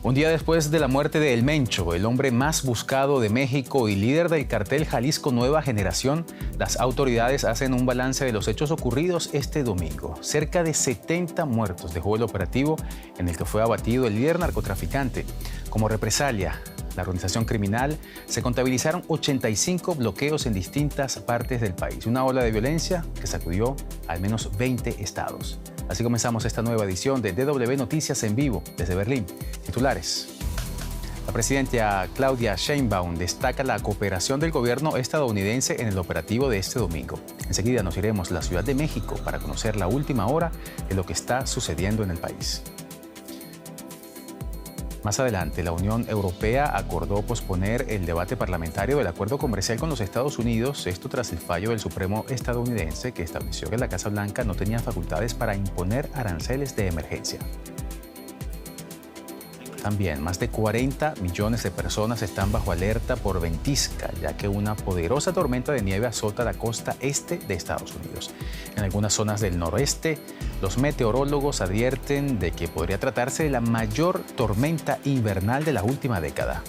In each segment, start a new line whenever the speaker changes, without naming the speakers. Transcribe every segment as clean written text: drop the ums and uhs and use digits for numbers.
Un día después de la muerte de El Mencho, el hombre más buscado de México y líder del cartel Jalisco Nueva Generación, las autoridades hacen un balance de los hechos ocurridos este domingo. Cerca de 70 muertos dejó el operativo en el que fue abatido el líder narcotraficante. Como represalia, la organización criminal se contabilizaron 85 bloqueos en distintas partes del país. Una ola de violencia que sacudió al menos 20 estados. Así comenzamos esta nueva edición de DW Noticias en vivo desde Berlín. Titulares. La presidenta Claudia Sheinbaum destaca la cooperación del gobierno estadounidense en el operativo de este domingo. Enseguida nos iremos a la Ciudad de México para conocer la última hora de lo que está sucediendo en el país. Más adelante, la Unión Europea acordó posponer el debate parlamentario del acuerdo comercial con los Estados Unidos, esto tras el fallo del Supremo estadounidense que estableció que la Casa Blanca no tenía facultades para imponer aranceles de emergencia. También, más de 40 millones de personas están bajo alerta por ventisca, ya que una poderosa tormenta de nieve azota la costa este de Estados Unidos. En algunas zonas del noroeste, los meteorólogos advierten de que podría tratarse de la mayor tormenta invernal de la última década.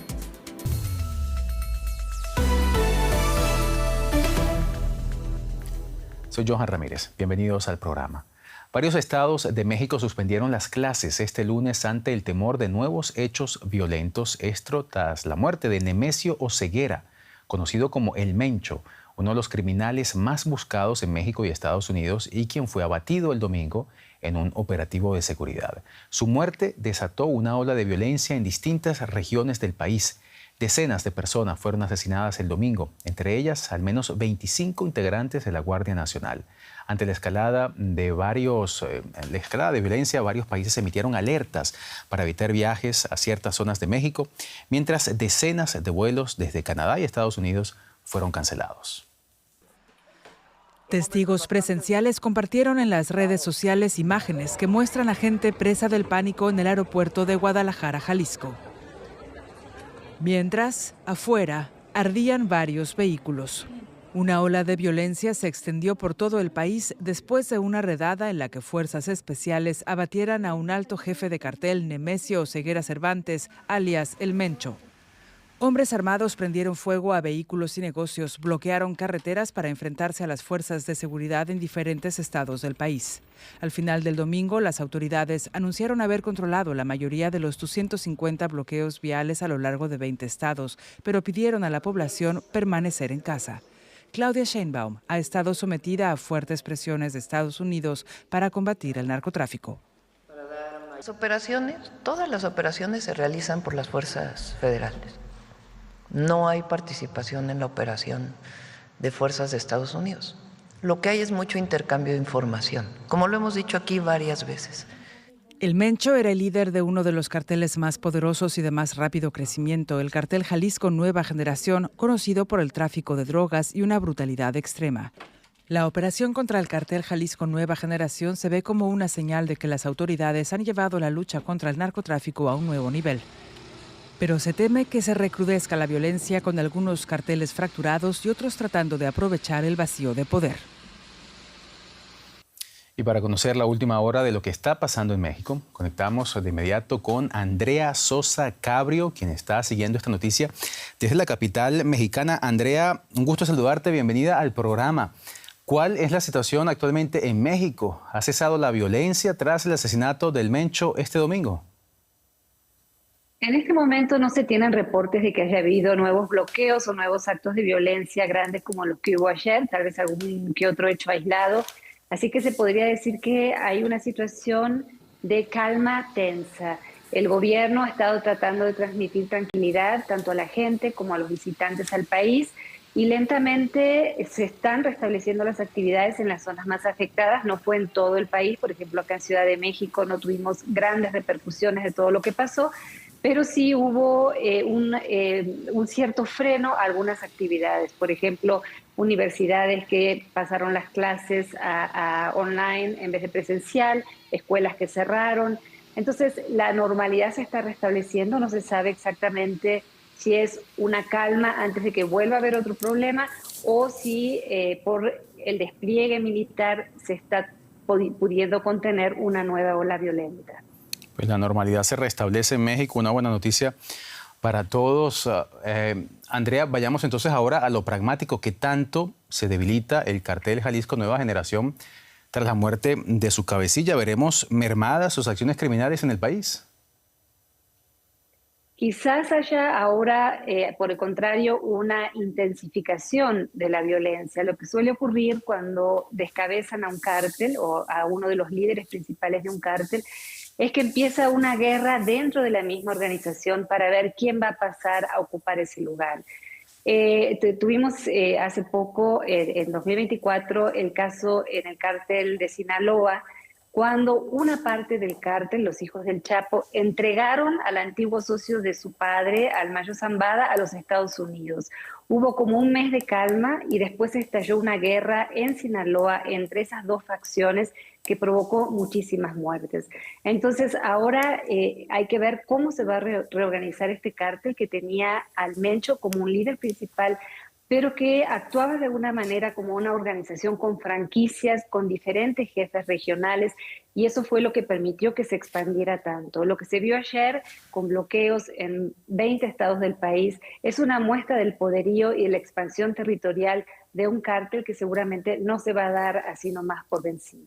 Soy Johan Ramírez. Bienvenidos al programa. Varios estados de México suspendieron las clases este lunes ante el temor de nuevos hechos violentos, esto tras la muerte de Nemesio Oseguera, conocido como El Mencho, uno de los criminales más buscados en México y Estados Unidos y quien fue abatido el domingo en un operativo de seguridad. Su muerte desató una ola de violencia en distintas regiones del país. Decenas de personas fueron asesinadas el domingo, entre ellas al menos 25 integrantes de la Guardia Nacional. Ante la escalada de violencia, varios países emitieron alertas para evitar viajes a ciertas zonas de México, mientras decenas de vuelos desde Canadá y Estados Unidos fueron cancelados.
Testigos presenciales compartieron en las redes sociales imágenes que muestran a gente presa del pánico en el aeropuerto de Guadalajara, Jalisco. Mientras, afuera, ardían varios vehículos. Una ola de violencia se extendió por todo el país después de una redada en la que fuerzas especiales abatieran a un alto jefe de cartel, Nemesio Oseguera Cervantes, alias El Mencho. Hombres armados prendieron fuego a vehículos y negocios, bloquearon carreteras para enfrentarse a las fuerzas de seguridad en diferentes estados del país. Al final del domingo, las autoridades anunciaron haber controlado la mayoría de los 250 bloqueos viales a lo largo de 20 estados, pero pidieron a la población permanecer en casa. Claudia Sheinbaum ha estado sometida a fuertes presiones de Estados Unidos para combatir el narcotráfico.
Todas las operaciones se realizan por las fuerzas federales. No hay participación en la operación de fuerzas de Estados Unidos. Lo que hay es mucho intercambio de información, como lo hemos dicho aquí varias veces.
El Mencho era el líder de uno de los carteles más poderosos y de más rápido crecimiento, el cartel Jalisco Nueva Generación, conocido por el tráfico de drogas y una brutalidad extrema. La operación contra el cartel Jalisco Nueva Generación se ve como una señal de que las autoridades han llevado la lucha contra el narcotráfico a un nuevo nivel. Pero se teme que se recrudezca la violencia con algunos carteles fracturados y otros tratando de aprovechar el vacío de poder.
Y para conocer la última hora de lo que está pasando en México, conectamos de inmediato con Andrea Sosa Cabrio, quien está siguiendo esta noticia desde la capital mexicana. Andrea, un gusto saludarte, bienvenida al programa. ¿Cuál es la situación actualmente en México? ¿Ha cesado la violencia tras el asesinato del Mencho este domingo?
En este momento no se tienen reportes de que haya habido nuevos bloqueos o nuevos actos de violencia grandes como los que hubo ayer, tal vez algún que otro hecho aislado. Así que se podría decir que hay una situación de calma tensa. El gobierno ha estado tratando de transmitir tranquilidad tanto a la gente como a los visitantes al país y lentamente se están restableciendo las actividades en las zonas más afectadas. No fue en todo el país, por ejemplo, acá en Ciudad de México no tuvimos grandes repercusiones de todo lo que pasó, pero sí hubo un cierto freno a algunas actividades. Por ejemplo, universidades que pasaron las clases a online en vez de presencial, escuelas que cerraron. Entonces, la normalidad se está restableciendo, no se sabe exactamente si es una calma antes de que vuelva a haber otro problema o si por el despliegue militar se está pudiendo contener una nueva ola violenta.
Pues la normalidad se restablece en México, una buena noticia para todos. Andrea, vayamos entonces ahora a lo pragmático. ¿Qué tanto se debilita el cartel Jalisco Nueva Generación tras la muerte de su cabecilla? ¿Veremos mermadas sus acciones criminales en el país?
Quizás haya ahora, por el contrario, una intensificación de la violencia. Lo que suele ocurrir cuando descabezan a un cártel o a uno de los líderes principales de un cártel es que empieza una guerra dentro de la misma organización para ver quién va a pasar a ocupar ese lugar. Tuvimos hace poco, en 2024, el caso en el cártel de Sinaloa, cuando una parte del cártel, los hijos del Chapo, entregaron al antiguo socio de su padre, al Mayo Zambada, a los Estados Unidos. Hubo como un mes de calma y después estalló una guerra en Sinaloa entre esas dos facciones que provocó muchísimas muertes. Entonces ahora hay que ver cómo se va a reorganizar este cártel que tenía al Mencho como un líder principal, pero que actuaba de alguna manera como una organización con franquicias, con diferentes jefes regionales, y eso fue lo que permitió que se expandiera tanto. Lo que se vio ayer con bloqueos en 20 estados del país es una muestra del poderío y de la expansión territorial de un cártel que seguramente no se va a dar así nomás por vencido.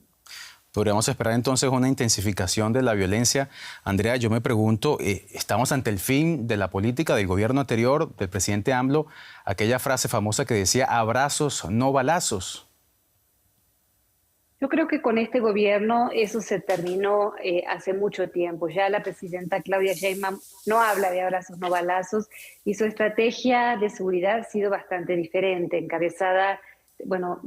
Podríamos esperar entonces una intensificación de la violencia. Andrea, yo me pregunto, ¿estamos ante el fin de la política del gobierno anterior, del presidente AMLO, aquella frase famosa que decía abrazos, no balazos?
Yo creo que con este gobierno eso se terminó hace mucho tiempo. Ya la presidenta Claudia Sheinbaum no habla de abrazos, no balazos, y su estrategia de seguridad ha sido bastante diferente, encabezada,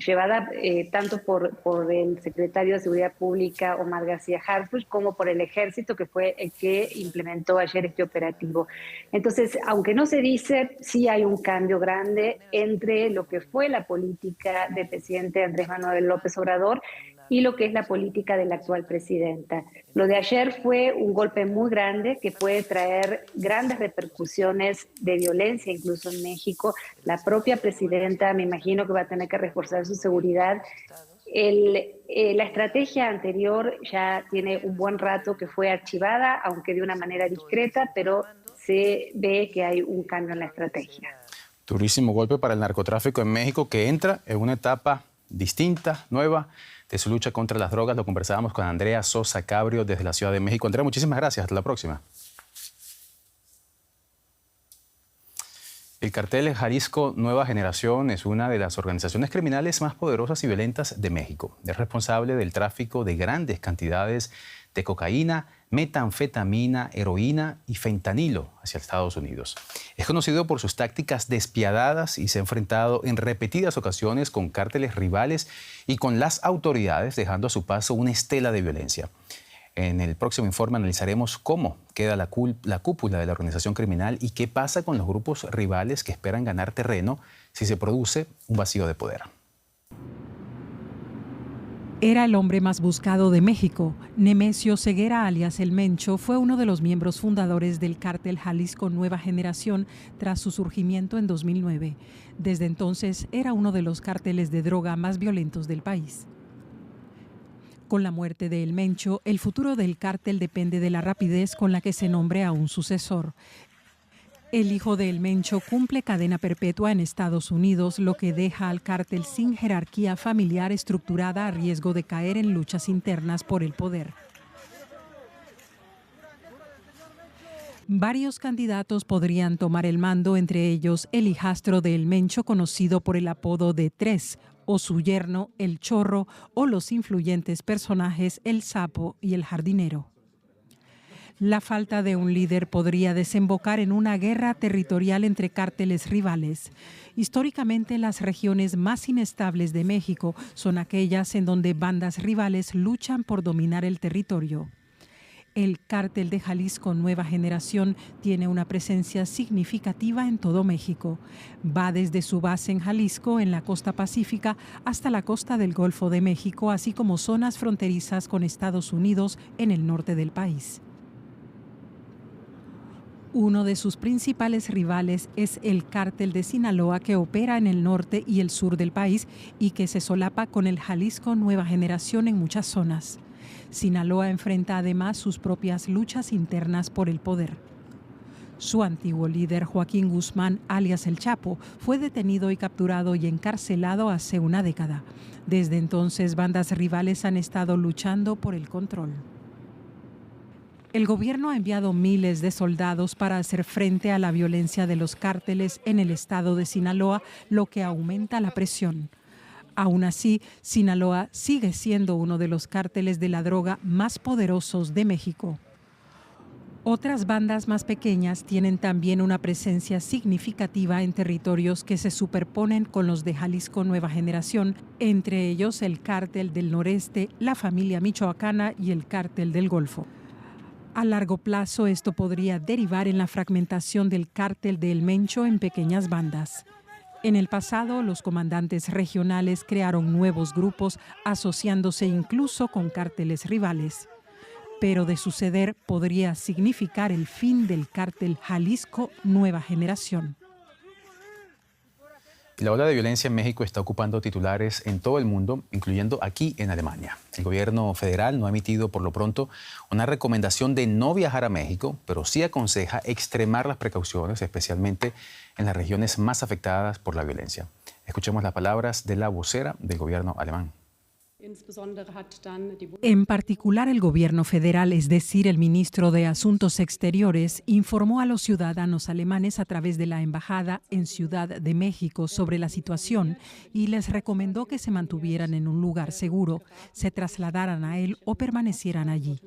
llevada tanto por el secretario de Seguridad Pública, Omar García Harfuch, como por el Ejército, que fue el que implementó ayer este operativo. Entonces, aunque no se dice, sí hay un cambio grande entre lo que fue la política del presidente Andrés Manuel López Obrador y lo que es la política de la actual presidenta. Lo de ayer fue un golpe muy grande que puede traer grandes repercusiones de violencia, incluso en México. La propia presidenta, me imagino que va a tener que reforzar su seguridad. La estrategia anterior ya tiene un buen rato que fue archivada, aunque de una manera discreta, pero se ve que hay un cambio en la estrategia.
Durísimo golpe para el narcotráfico en México, que entra en una etapa distinta, nueva, de su lucha contra las drogas. Lo conversábamos con Andrea Sosa Cabrio desde la Ciudad de México. Andrea, muchísimas gracias. Hasta la próxima. El cartel Jalisco Nueva Generación es una de las organizaciones criminales más poderosas y violentas de México. Es responsable del tráfico de grandes cantidades de cocaína, metanfetamina, heroína y fentanilo hacia Estados Unidos. Es conocido por sus tácticas despiadadas y se ha enfrentado en repetidas ocasiones con cárteles rivales y con las autoridades, dejando a su paso una estela de violencia. En el próximo informe analizaremos cómo queda la cúpula de la organización criminal y qué pasa con los grupos rivales que esperan ganar terreno si se produce un vacío de poder.
Era el hombre más buscado de México. Nemesio Ceguera, alias El Mencho, fue uno de los miembros fundadores del cártel Jalisco Nueva Generación tras su surgimiento en 2009. Desde entonces era uno de los cárteles de droga más violentos del país. Con la muerte de El Mencho, el futuro del cártel depende de la rapidez con la que se nombre a un sucesor. El hijo de El Mencho cumple cadena perpetua en Estados Unidos, lo que deja al cártel sin jerarquía familiar estructurada a riesgo de caer en luchas internas por el poder. Varios candidatos podrían tomar el mando, entre ellos el hijastro de El Mencho, conocido por el apodo de Tres, o su yerno, El Chorro, o los influyentes personajes El Sapo y El Jardinero. La falta de un líder podría desembocar en una guerra territorial entre cárteles rivales. Históricamente, las regiones más inestables de México son aquellas en donde bandas rivales luchan por dominar el territorio. El cártel de Jalisco Nueva Generación tiene una presencia significativa en todo México. Va desde su base en Jalisco, en la costa pacífica, hasta la costa del Golfo de México, así como zonas fronterizas con Estados Unidos en el norte del país. Uno de sus principales rivales es el cártel de Sinaloa, que opera en el norte y el sur del país y que se solapa con el Jalisco Nueva Generación en muchas zonas. Sinaloa enfrenta además sus propias luchas internas por el poder. Su antiguo líder, Joaquín Guzmán, alias El Chapo, fue detenido y capturado y encarcelado hace una década. Desde entonces, bandas rivales han estado luchando por el control. El gobierno ha enviado miles de soldados para hacer frente a la violencia de los cárteles en el estado de Sinaloa, lo que aumenta la presión. Aún así, Sinaloa sigue siendo uno de los cárteles de la droga más poderosos de México. Otras bandas más pequeñas tienen también una presencia significativa en territorios que se superponen con los de Jalisco Nueva Generación, entre ellos el Cártel del Noreste, la Familia Michoacana y el Cártel del Golfo. A largo plazo, esto podría derivar en la fragmentación del Cártel de El Mencho en pequeñas bandas. En el pasado, los comandantes regionales crearon nuevos grupos, asociándose incluso con cárteles rivales. Pero de suceder, podría significar el fin del cártel Jalisco Nueva Generación.
La ola de violencia en México está ocupando titulares en todo el mundo, incluyendo aquí en Alemania. El gobierno federal no ha emitido por lo pronto una recomendación de no viajar a México, pero sí aconseja extremar las precauciones, especialmente en las regiones más afectadas por la violencia. Escuchemos las palabras de la vocera del gobierno alemán.
En particular, el gobierno federal, es decir, el ministro de Asuntos Exteriores, informó a los ciudadanos alemanes a través de la embajada en Ciudad de México sobre la situación y les recomendó que se mantuvieran en un lugar seguro, se trasladaran a él o permanecieran allí.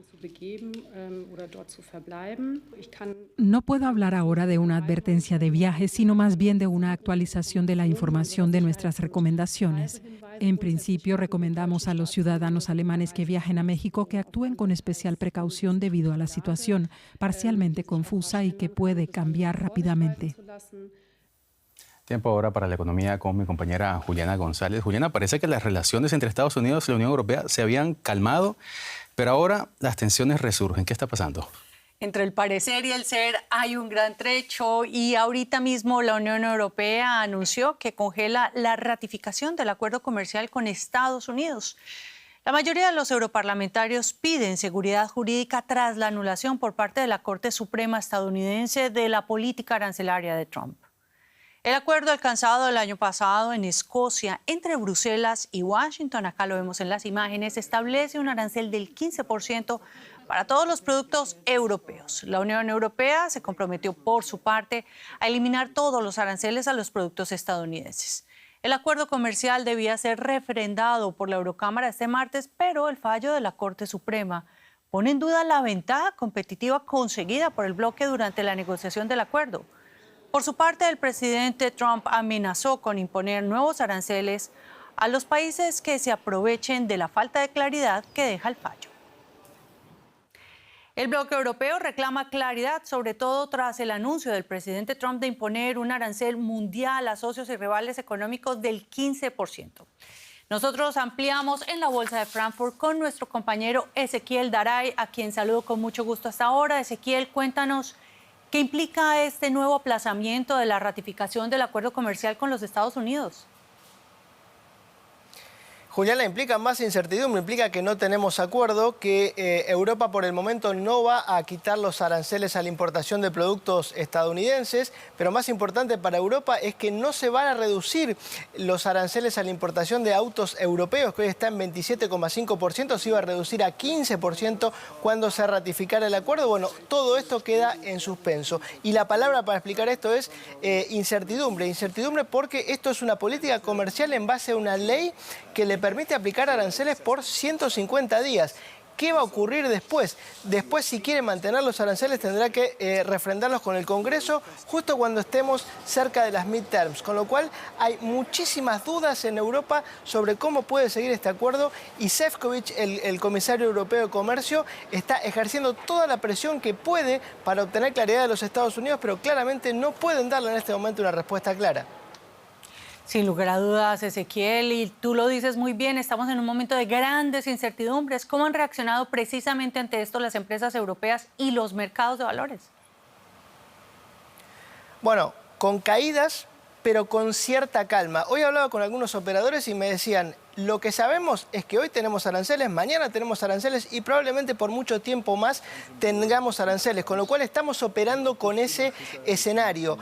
No puedo hablar ahora de una advertencia de viaje, sino más bien de una actualización de la información de nuestras recomendaciones. En principio, recomendamos a los ciudadanos alemanes que viajen a México que actúen con especial precaución debido a la situación parcialmente confusa y que puede cambiar rápidamente.
Tiempo ahora para la economía con mi compañera Juliana González. Juliana, parece que las relaciones entre Estados Unidos y la Unión Europea se habían calmado, pero ahora las tensiones resurgen. ¿Qué está pasando?
Entre el parecer y el ser hay un gran trecho y ahorita mismo la Unión Europea anunció que congela la ratificación del acuerdo comercial con Estados Unidos. La mayoría de los europarlamentarios piden seguridad jurídica tras la anulación por parte de la Corte Suprema estadounidense de la política arancelaria de Trump. El acuerdo alcanzado el año pasado en Escocia entre Bruselas y Washington, acá lo vemos en las imágenes, establece un arancel del 15% para todos los productos europeos. La Unión Europea se comprometió por su parte a eliminar todos los aranceles a los productos estadounidenses. El acuerdo comercial debía ser refrendado por la Eurocámara este martes, pero el fallo de la Corte Suprema pone en duda la ventaja competitiva conseguida por el bloque durante la negociación del acuerdo. Por su parte, el presidente Trump amenazó con imponer nuevos aranceles a los países que se aprovechen de la falta de claridad que deja el fallo. El bloque europeo reclama claridad, sobre todo tras el anuncio del presidente Trump de imponer un arancel mundial a socios y rivales económicos del 15%. Nosotros ampliamos en la Bolsa de Frankfurt con nuestro compañero Ezequiel Daray, a quien saludo con mucho gusto hasta ahora. Ezequiel, cuéntanos, ¿qué implica este nuevo aplazamiento de la ratificación del acuerdo comercial con los Estados Unidos?
Juliana, implica más incertidumbre, implica que no tenemos acuerdo, que Europa por el momento no va a quitar los aranceles a la importación de productos estadounidenses, pero más importante para Europa es que no se van a reducir los aranceles a la importación de autos europeos, que hoy está en 27,5%, se iba a reducir a 15% cuando se ratificara el acuerdo. Bueno, todo esto queda en suspenso. Y la palabra para explicar esto es incertidumbre. Incertidumbre porque esto es una política comercial en base a una ley que le permite aplicar aranceles por 150 días. ¿Qué va a ocurrir después? Después, si quiere mantener los aranceles, tendrá que refrendarlos con el Congreso justo cuando estemos cerca de las midterms. Con lo cual, hay muchísimas dudas en Europa sobre cómo puede seguir este acuerdo y Šefčovič, el comisario europeo de Comercio, está ejerciendo toda la presión que puede para obtener claridad de los Estados Unidos, pero claramente no pueden darle en este momento una respuesta clara.
Sin lugar a dudas, Ezequiel, y tú lo dices muy bien, estamos en un momento de grandes incertidumbres. ¿Cómo han reaccionado precisamente ante esto las empresas europeas y los mercados de valores?
Bueno, con caídas, pero con cierta calma. Hoy hablaba con algunos operadores y me decían, Lo que sabemos es que hoy tenemos aranceles, mañana tenemos aranceles y probablemente por mucho tiempo más tengamos aranceles, con lo cual estamos operando con ese escenario.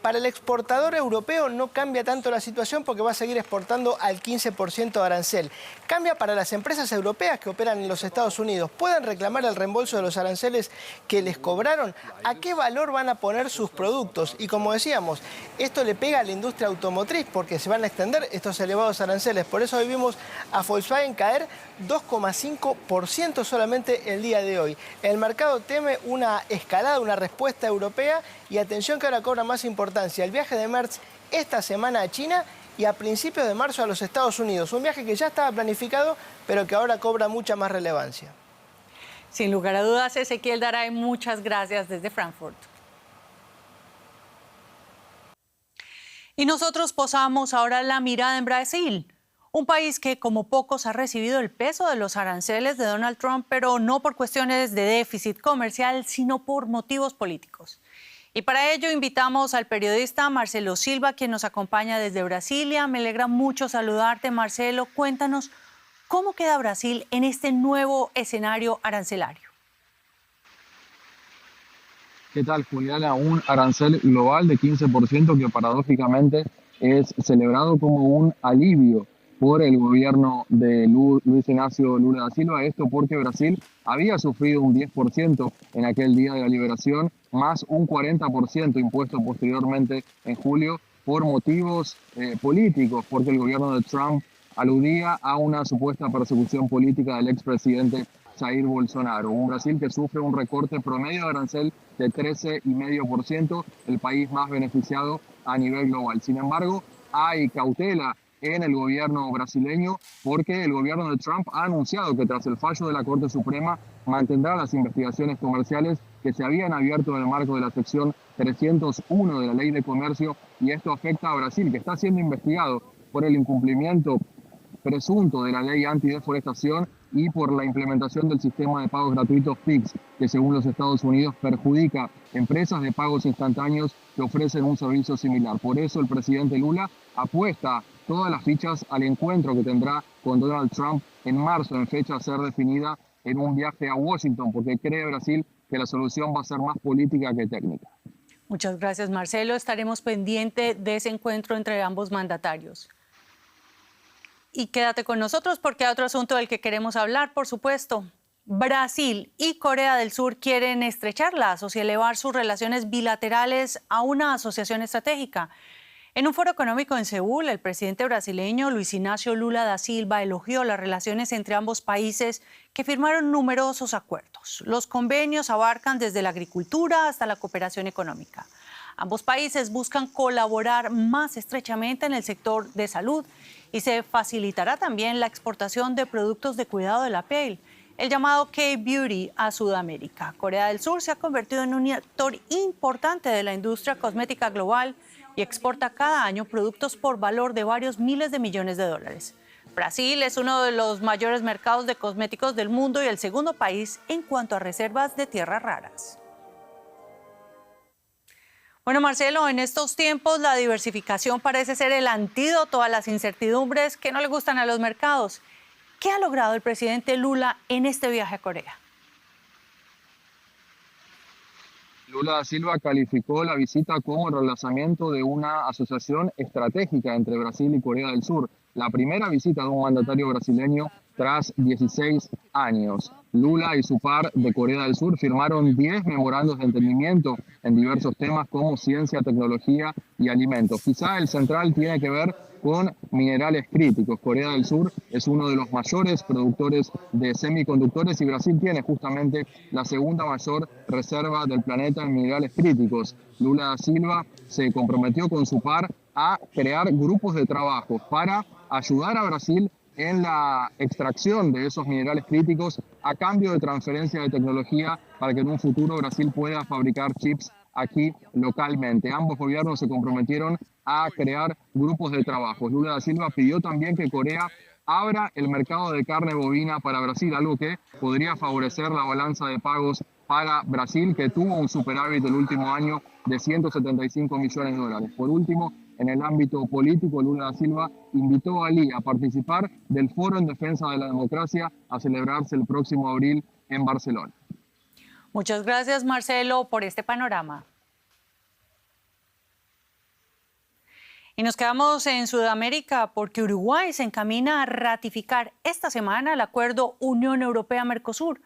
Para el exportador europeo no cambia tanto la situación porque va a seguir exportando al 15% de arancel. Cambia para las empresas europeas que operan en los Estados Unidos. ¿Pueden reclamar el reembolso de los aranceles que les cobraron? ¿A qué valor van a poner sus productos? Y como decíamos, esto le pega a la industria automotriz porque se van a extender estos elevados aranceles. Por eso hoy vimos a Volkswagen caer 2,5% solamente el día de hoy. El mercado teme una escalada, una respuesta europea y atención que ahora cobra más importancia. El viaje de Merz esta semana a China y a principios de marzo a los Estados Unidos. Un viaje que ya estaba planificado, pero que ahora cobra mucha más relevancia.
Sin lugar a dudas, Ezequiel Daray, muchas gracias desde Frankfurt. Y nosotros posamos ahora la mirada en Brasil, un país que como pocos ha recibido el peso de los aranceles de Donald Trump, pero no por cuestiones de déficit comercial, sino por motivos políticos. Y para ello invitamos al periodista Marcelo Silva, quien nos acompaña desde Brasilia. Me alegra mucho saludarte, Marcelo. Cuéntanos, ¿cómo queda Brasil en este nuevo escenario arancelario?
¿Qué tal, Juliana? Un arancel global de 15% que paradójicamente es celebrado como un alivio por el gobierno de Luis Inácio Lula da Silva. Esto porque Brasil había sufrido un 10% en aquel día de la liberación, más un 40% impuesto posteriormente en julio por motivos políticos, porque el gobierno de Trump aludía a una supuesta persecución política del expresidente Jair Bolsonaro. Un Brasil que sufre un recorte promedio de arancel de 13,5%, el país más beneficiado a nivel global. Sin embargo, hay cautela en el gobierno brasileño porque el gobierno de Trump ha anunciado que tras el fallo de la Corte Suprema mantendrá las investigaciones comerciales que se habían abierto en el marco de la sección 301 de la Ley de Comercio, y esto afecta a Brasil, que está siendo investigado por el incumplimiento presunto de la ley antideforestación y por la implementación del sistema de pagos gratuitos PIX, que según los Estados Unidos perjudica empresas de pagos instantáneos que ofrecen un servicio similar. Por eso el presidente Lula apuesta todas las fichas al encuentro que tendrá con Donald Trump en marzo, en fecha a ser definida, en un viaje a Washington, porque cree Brasil que la solución va a ser más política que técnica.
Muchas gracias, Marcelo. Estaremos pendientes de ese encuentro entre ambos mandatarios. Y quédate con nosotros porque hay otro asunto del que queremos hablar, por supuesto. Brasil y Corea del Sur quieren estrechar lazos y elevar sus relaciones bilaterales a una asociación estratégica. En un foro económico en Seúl, el presidente brasileño Luis Inácio Lula da Silva elogió las relaciones entre ambos países que firmaron numerosos acuerdos. Los convenios abarcan desde la agricultura hasta la cooperación económica. Ambos países buscan colaborar más estrechamente en el sector de salud y se facilitará también la exportación de productos de cuidado de la piel, el llamado K-Beauty, a Sudamérica. Corea del Sur se ha convertido en un actor importante de la industria cosmética global y exporta cada año productos por valor de varios miles de millones de dólares. Brasil es uno de los mayores mercados de cosméticos del mundo y el segundo país en cuanto a reservas de tierras raras. Bueno, Marcelo, en estos tiempos la diversificación parece ser el antídoto a las incertidumbres que no le gustan a los mercados. ¿Qué ha logrado el presidente Lula en este viaje a Corea?
Lula da Silva calificó la visita como el relanzamiento de una asociación estratégica entre Brasil y Corea del Sur, la primera visita de un mandatario brasileño tras 16 años. Lula y su par de Corea del Sur firmaron 10 memorandos de entendimiento en diversos temas como ciencia, tecnología y alimentos. Quizá el central tiene que ver con minerales críticos. Corea del Sur es uno de los mayores productores de semiconductores y Brasil tiene justamente la segunda mayor reserva del planeta en minerales críticos. Lula da Silva se comprometió con su par a crear grupos de trabajo para ayudar a Brasil en la extracción de esos minerales críticos a cambio de transferencia de tecnología para que en un futuro Brasil pueda fabricar chips aquí localmente. Ambos gobiernos se comprometieron a crear grupos de trabajo. Lula da Silva pidió también que Corea abra el mercado de carne bovina para Brasil, algo que podría favorecer la balanza de pagos para Brasil, que tuvo un superávit el último año de 175 millones de dólares. Por último, en el ámbito político, Lula da Silva invitó a Ali a participar del Foro en Defensa de la Democracia a celebrarse el próximo abril en Barcelona.
Muchas gracias, Marcelo, por este panorama. Y nos quedamos en Sudamérica porque Uruguay se encamina a ratificar esta semana el acuerdo Unión Europea-Mercosur.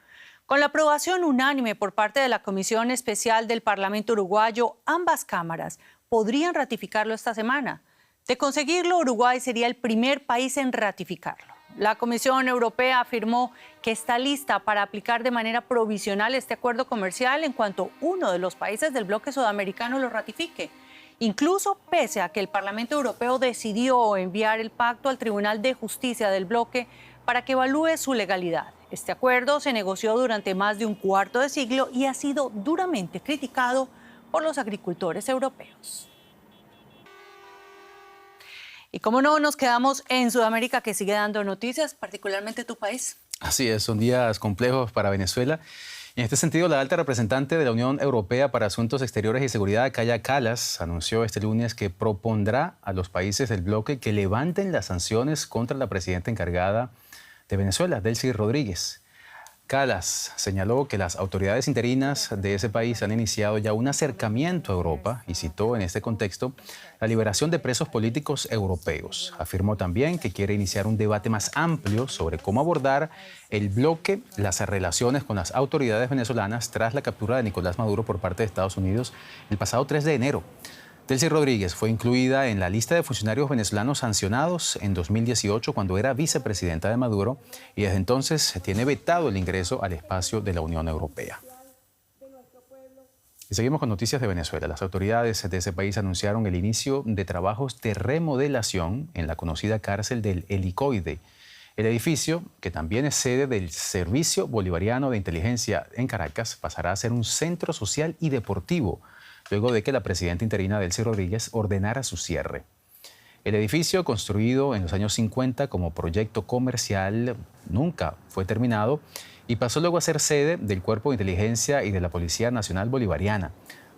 Con la aprobación unánime por parte de la Comisión Especial del Parlamento Uruguayo, ambas cámaras podrían ratificarlo esta semana. De conseguirlo, Uruguay sería el primer país en ratificarlo. La Comisión Europea afirmó que está lista para aplicar de manera provisional este acuerdo comercial en cuanto uno de los países del bloque sudamericano lo ratifique. Incluso pese a que el Parlamento Europeo decidió enviar el pacto al Tribunal de Justicia del bloque para que evalúe su legalidad. Este acuerdo se negoció durante más de un cuarto de siglo y ha sido duramente criticado por los agricultores europeos. Y cómo no, nos quedamos en Sudamérica, que sigue dando noticias, particularmente tu país.
Así es, son días complejos para Venezuela. En este sentido, la alta representante de la Unión Europea para Asuntos Exteriores y Seguridad, Kaja Kallas, anunció este lunes que propondrá a los países del bloque que levanten las sanciones contra la presidenta encargada de Venezuela, Delcy Rodríguez. Kallas señaló que las autoridades interinas de ese país han iniciado ya un acercamiento a Europa y citó en este contexto la liberación de presos políticos europeos. Afirmó también que quiere iniciar un debate más amplio sobre cómo abordar el bloque las relaciones con las autoridades venezolanas tras la captura de Nicolás Maduro por parte de Estados Unidos el pasado 3 de enero. Delcy Rodríguez fue incluida en la lista de funcionarios venezolanos sancionados en 2018 cuando era vicepresidenta de Maduro y desde entonces tiene vetado el ingreso al espacio de la Unión Europea. Y seguimos con noticias de Venezuela. Las autoridades de ese país anunciaron el inicio de trabajos de remodelación en la conocida cárcel del Helicoide. El edificio, que también es sede del Servicio Bolivariano de Inteligencia en Caracas, pasará a ser un centro social y deportivo, luego de que la presidenta interina Delcy Rodríguez ordenara su cierre. El edificio, construido en los años 50 como proyecto comercial, nunca fue terminado y pasó luego a ser sede del Cuerpo de Inteligencia y de la Policía Nacional Bolivariana.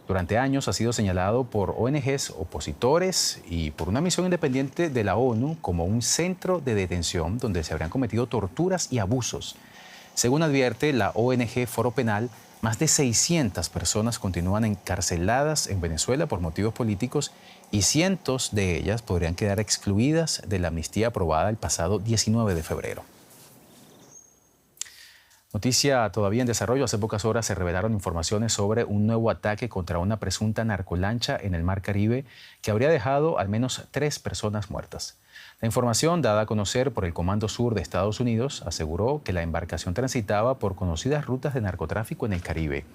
Durante años ha sido señalado por ONGs opositores y por una misión independiente de la ONU como un centro de detención donde se habrían cometido torturas y abusos. Según advierte la ONG Foro Penal, más de 600 personas continúan encarceladas en Venezuela por motivos políticos y cientos de ellas podrían quedar excluidas de la amnistía aprobada el pasado 19 de febrero. Noticia todavía en desarrollo. Hace pocas horas se revelaron informaciones sobre un nuevo ataque contra una presunta narcolancha en el Mar Caribe que habría dejado al menos 3 personas muertas. La información dada a conocer por el Comando Sur de Estados Unidos aseguró que la embarcación transitaba por conocidas rutas de narcotráfico en el Caribe.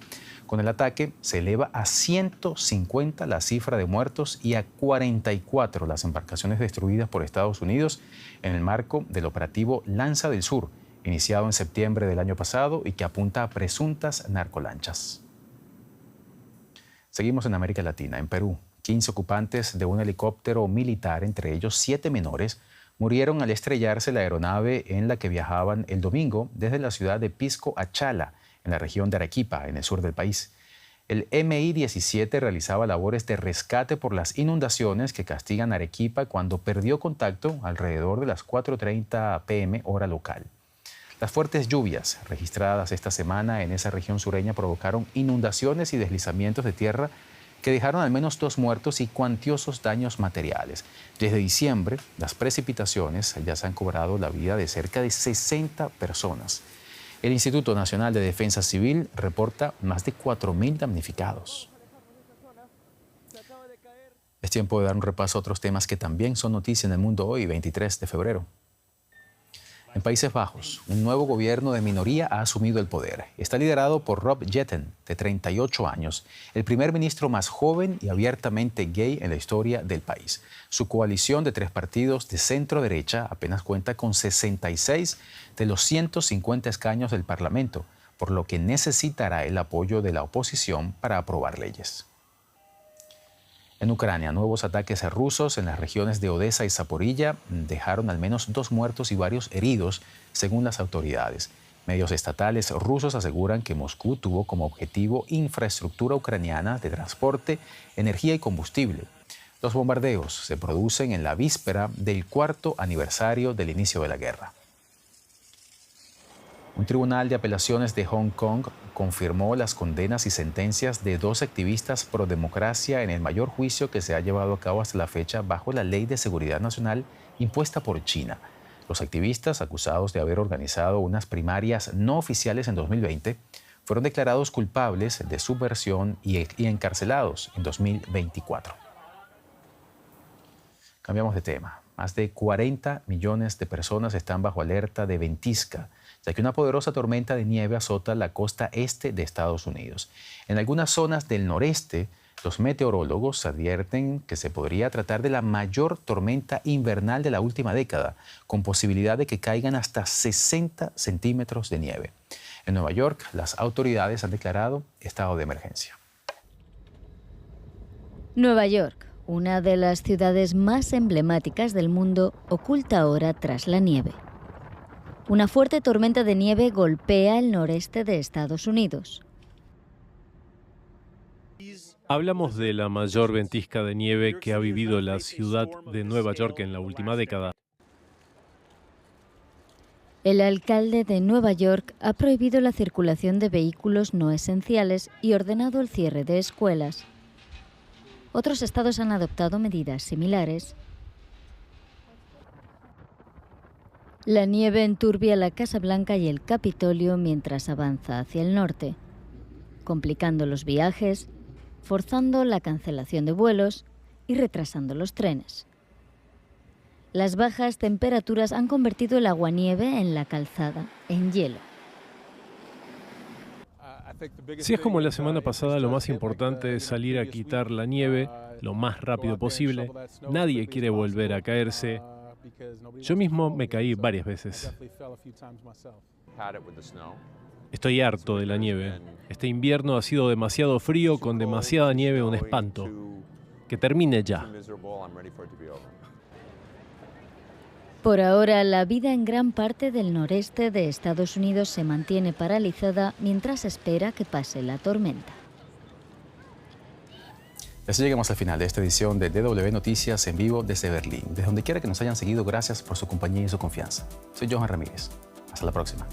Con el ataque se eleva a 150 la cifra de muertos y a 44 las embarcaciones destruidas por Estados Unidos en el marco del operativo Lanza del Sur, iniciado en septiembre del año pasado y que apunta a presuntas narcolanchas. Seguimos en América Latina. En Perú, 15 ocupantes de un helicóptero militar, entre ellos 7 menores, murieron al estrellarse la aeronave en la que viajaban el domingo desde la ciudad de Pisco a Chala, en la región de Arequipa, en el sur del país. El Mi-17 realizaba labores de rescate por las inundaciones que castigan a Arequipa cuando perdió contacto alrededor de las 4:30 p.m. hora local. Las fuertes lluvias registradas esta semana en esa región sureña provocaron inundaciones y deslizamientos de tierra que dejaron al menos 2 muertos y cuantiosos daños materiales. Desde diciembre, las precipitaciones ya se han cobrado la vida de cerca de 60 personas. El Instituto Nacional de Defensa Civil reporta más de 4.000 damnificados. Es tiempo de dar un repaso a otros temas que también son noticia en el mundo hoy, 23 de febrero. En Países Bajos, un nuevo gobierno de minoría ha asumido el poder. Está liderado por Rob Jetten, de 38 años, el primer ministro más joven y abiertamente gay en la historia del país. Su coalición de 3 partidos de centro-derecha apenas cuenta con 66 de los 150 escaños del Parlamento, por lo que necesitará el apoyo de la oposición para aprobar leyes. En Ucrania, nuevos ataques rusos en las regiones de Odessa y Zaporilla dejaron al menos 2 muertos y varios heridos, según las autoridades. Medios estatales rusos aseguran que Moscú tuvo como objetivo infraestructura ucraniana de transporte, energía y combustible. Los bombardeos se producen en la víspera del 4º aniversario del inicio de la guerra. Un tribunal de apelaciones de Hong Kong confirmó las condenas y sentencias de 2 activistas pro democracia en el mayor juicio que se ha llevado a cabo hasta la fecha bajo la Ley de Seguridad Nacional impuesta por China. Los activistas, acusados de haber organizado unas primarias no oficiales en 2020, fueron declarados culpables de subversión y encarcelados en 2024. Cambiamos de tema. Más de 40 millones de personas están bajo alerta de ventisca, ya que una poderosa tormenta de nieve azota la costa este de Estados Unidos. En algunas zonas del noreste, los meteorólogos advierten que se podría tratar de la mayor tormenta invernal de la última década, con posibilidad de que caigan hasta 60 centímetros de nieve. En Nueva York, las autoridades han declarado estado de emergencia.
Nueva York, una de las ciudades más emblemáticas del mundo, oculta ahora tras la nieve. Una fuerte tormenta de nieve golpea el noreste de Estados Unidos.
Hablamos de la mayor ventisca de nieve que ha vivido la ciudad de Nueva York en la última década.
El alcalde de Nueva York ha prohibido la circulación de vehículos no esenciales y ordenado el cierre de escuelas. Otros estados han adoptado medidas similares. La nieve enturbia la Casa Blanca y el Capitolio mientras avanza hacia el norte, complicando los viajes, forzando la cancelación de vuelos y retrasando los trenes. Las bajas temperaturas han convertido el aguanieve en la calzada en hielo.
Si es como la semana pasada, lo más importante es salir a quitar la nieve lo más rápido posible. Nadie quiere volver a caerse. Yo mismo me caí varias veces. Estoy harto de la nieve. Este invierno ha sido demasiado frío, con demasiada nieve, un espanto. Que termine ya.
Por ahora, la vida en gran parte del noreste de Estados Unidos se mantiene paralizada mientras espera que pase la tormenta.
Así llegamos al final de esta edición de DW Noticias en vivo desde Berlín. Desde donde quiera que nos hayan seguido, gracias por su compañía y su confianza. Soy Johan Ramírez. Hasta la próxima.